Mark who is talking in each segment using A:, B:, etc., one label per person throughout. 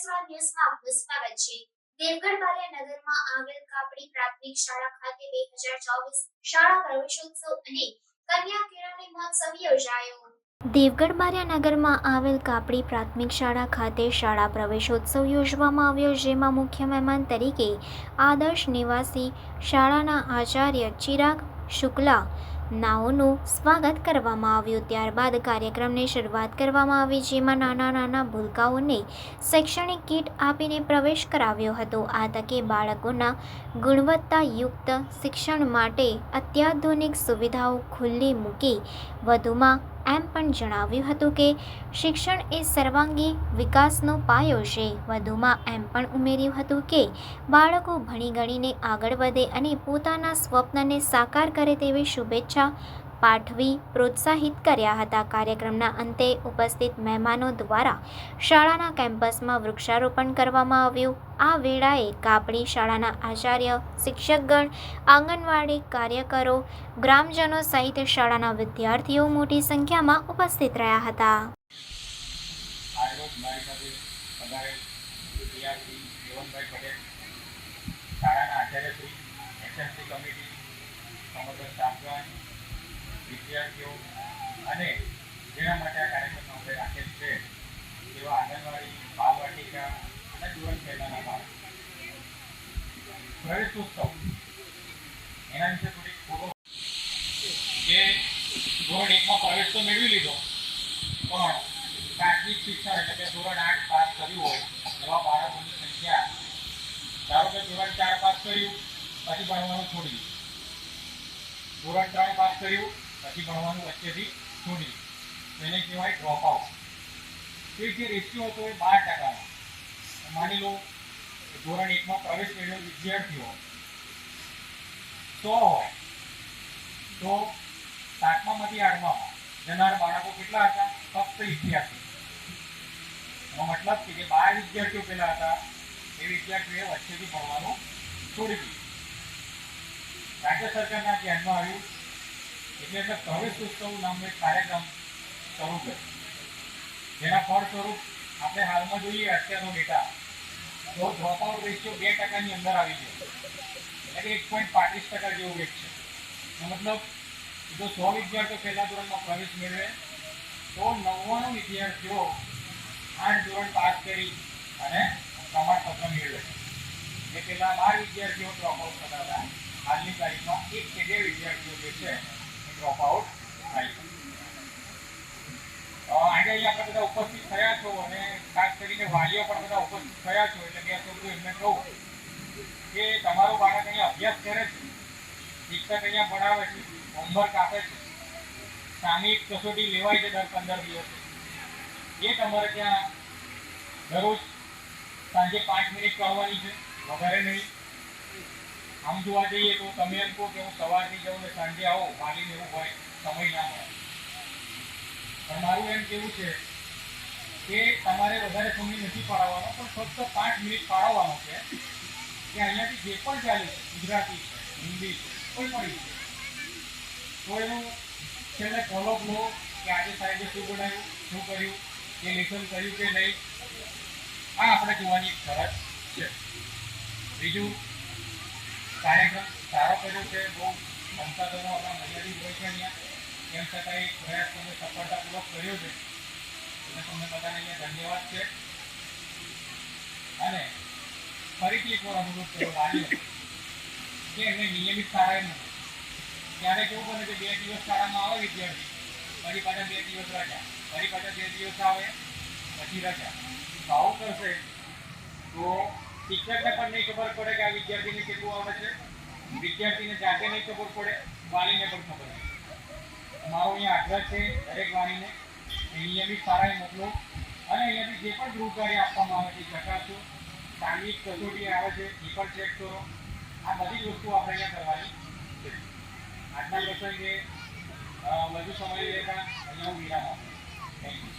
A: સ્વરાજ ન્યૂઝમાં આપનું સ્વાગત છે। દેવગઢ બારિયા નગરમાં આવેલ કાપડી પ્રાથમિક શાળા ખાતે 2024 શાળા પ્રવેશોત્સવ અને કન્યા કેળવણી મહોત્સવ યોજાયો। દેવગઢ બારિયા નગરમાં આવેલ કાપડી પ્રાથમિક શાળા ખાતે શાળા પ્રવેશોત્સવ યોજવામાં આવ્યો, જેમાં મુખ્ય મહેમાન તરીકે આદર્શ નિવાસી શાળાના આચાર્ય ચિરાગ શુક્લા નાઓનું સ્વાગત કરવામાં આવ્યું। ત્યારબાદ કાર્યક્રમની શરૂઆત કરવામાં આવી, જેમાં નાના ભૂલકાઓને શૈક્ષણિક કીટ આપીને પ્રવેશ કરાવ્યો હતો। આ તકે બાળકોના ગુણવત્તાયુક્ત શિક્ષણ માટે અત્યાધુનિક સુવિધાઓ ખુલ્લી મૂકી વધુમાં એમ પણ જણાવ્યું હતું કે શિક્ષણ એ સર્વાંગી વિકાસનો પાયો છે। વધુમાં એમ પણ ઉમેર્યું હતું કે બાળકો ભણી ગણીને આગળ વધે અને પોતાના સ્વપ્નને સાકાર કરે તેવી શુભેચ્છા પાઠવી પ્રોત્સાહિત કર્યા હતા। કાર્યક્રમના અંતે ઉપસ્થિત મહેમાનો દ્વારા શાળાના કેમ્પસમાં વૃક્ષારોપણ કરવામાં આવ્યું। આ વેળાએ કાપડી શાળાના આચાર્ય, શિક્ષકગણ, આંગણવાડી કાર્યકરો, ગ્રામજનો સહિત શાળાના વિદ્યાર્થીઓ મોટી સંખ્યામાં ઉપસ્થિત રહ્યા હતા।
B: વિદ્યાર્થીઓ અને જેના માટે આ કાર્યક્રમ આપણે રાખેલ છે એવા આંગણવાડી, બાલવાટિકા અને ધોરણ પહેલાના બાળકો પ્રવેશોત્સવ એના વિશે થોડીક પૂર્વ જે ધોરણ 1માં પ્રવેશ તો મેળવી લીધો, પણ પ્રાથમિક શિક્ષણ એટલે કે ધોરણ 8 પાસ કર્યું હોય એવા બાળકોની સંખ્યા, ધારો કે ધોરણ 4 પાસ કર્યું પછી ભણવાનું છોડી દીધું, ધોરણ 3 પાસ કર્યું પછી ભણવાનું વચ્ચેથી છોડી, એને કહેવાય ડ્રોપ આઉટ। એ જે રેશિયો હતો એ 12%। માની લો ધોરણ 1માં પ્રવેશ મેળવેલ વિદ્યાર્થીઓ 100 હોય તો 7મામાંથી 8માં જનાર બાળકો કેટલા હતા? ફક્ત 88। એનો મતલબ કે જે 12 વિદ્યાર્થીઓ પહેલા હતા એ વિદ્યાર્થીઓએ વચ્ચેથી ભણવાનું છોડી દીધું। રાજ્ય સરકારના ધ્યાનમાં આવ્યું એટલે પ્રવેશોત્સવ નામનો એક કાર્યક્રમ શરૂ કર્યો, જેના ફળ સ્વરૂપ આપણે હાલમાં જોઈએ અત્યારનો ડેટા તો ડ્રોપઆઉટ રેશિયો 2%ની અંદર આવી ગયો, એટલે કે 1.35% જેવું રેટ છે। મતલબ જો 100 વિદ્યાર્થીઓ પહેલા ધોરણમાં પ્રવેશ મેળવે તો 99 વિદ્યાર્થીઓ 8 ધોરણ પાસ કરી અને પ્રમાણપત્ર મેળવે છે। એ પહેલા 12 વિદ્યાર્થીઓ ડ્રોપઆઉટ થતા હતા, હાલની તારીખમાં 1 કે 2 વિદ્યાર્થીઓ જે છે ડ્રોપ આઉટ થાય છે। આજે અહીંયા આપણે બધા ઉપસ્થિત થયા છો અને ખાસ કરીને વાલીઓ પણ બધા ઉપસ્થિત થયા છો, એટલે બે શબ્દો એમને કહું કે તમારું બાળક અહીંયા અભ્યાસ કરે છે, શિક્ષક અહીંયા ભણાવે છે, હોમવર્ક આપે છે, સામયિક કસોટી લેવાય છે દર 15 દિવસે, એ તમારે ત્યાં દરરોજ સાંજે 5 મિનિટ કરવાની છે, વધારે નહીં। આમ જોવા જઈએ તો તમે એમ કહો કે હું સવારથી જાઉં ને સાંજે આવો, વાલીને એવું હોય સમય ના મળે, પણ મારું એમ કેવું છે કે તમારે વધારે સમય નથી ફાળવવાનો, પણ ફક્ત 5 મિનિટ ફાળવવાનો છે કે અહીંયાથી જે પણ ચાલે છે, ગુજરાતી છે, હિન્દી છે, કોઈ પણ છે, તો એનું છેલ્લે ફોલોઅપ લો કે આજે સાહેબે શું બનાવ્યું, શું કર્યું, એ લેસન કર્યું કે નહીં, આ આપણે જોવાની એક શરત છે। બીજું, કાર્યક્રમ સારો કર્યો છે, બહુ સંસાધનો આપણા મર્યાદિત હોય છે અહીંયા, તેમ છતાં એક પ્રયાસ તમે સફળતાપૂર્વક કર્યો છે, એટલે તમને બધાને અહીંયા ધન્યવાદ છે। અને ફરીથી એકવાર અનુરોધ કર્યો વાલીઓ કે એમને નિયમિત શાળાએ મૂકે। ત્યારે કેવું બને કે 2 દિવસ શાળામાં આવે વિદ્યાર્થી, ફરી પાછા 2 દિવસ રજા, ફરી પાછા 2 દિવસ આવે પછી રજા, આવું કરશે તો શિક્ષકને પણ નહીં ખબર પડે કે આ વિદ્યાર્થીને કેટલું આવડે છે, વિદ્યાર્થીને જાતે નહીં ખબર પડે, વાલીને પણ ખબર નહીં। મારો અહીંયા આગ્રહ છે દરેક વાલીને નિયમિત શાળાએ મોકલો અને અહીંયાથી જે પણ ગૃહકાર્ય આપવામાં આવે છે ચકાસો, સામયિક કસોટી આવે છે એ પણ ચેક કરો। આ બધી જ વસ્તુઓ આપણે અહીંયા કરવાની છે। આજના પ્રસંગે વધુ સમય લેતા અહીંયા હું વિરામ આપું। Thank you.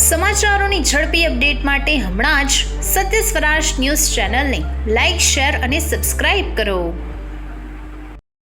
C: સમાચારોની ઝડપી અપડેટ માટે હમણાં જ સત્ય સ્વરાજ ન્યૂઝ ચેનલને લાઇક, શેર અને સબસ્ક્રાઇબ કરો.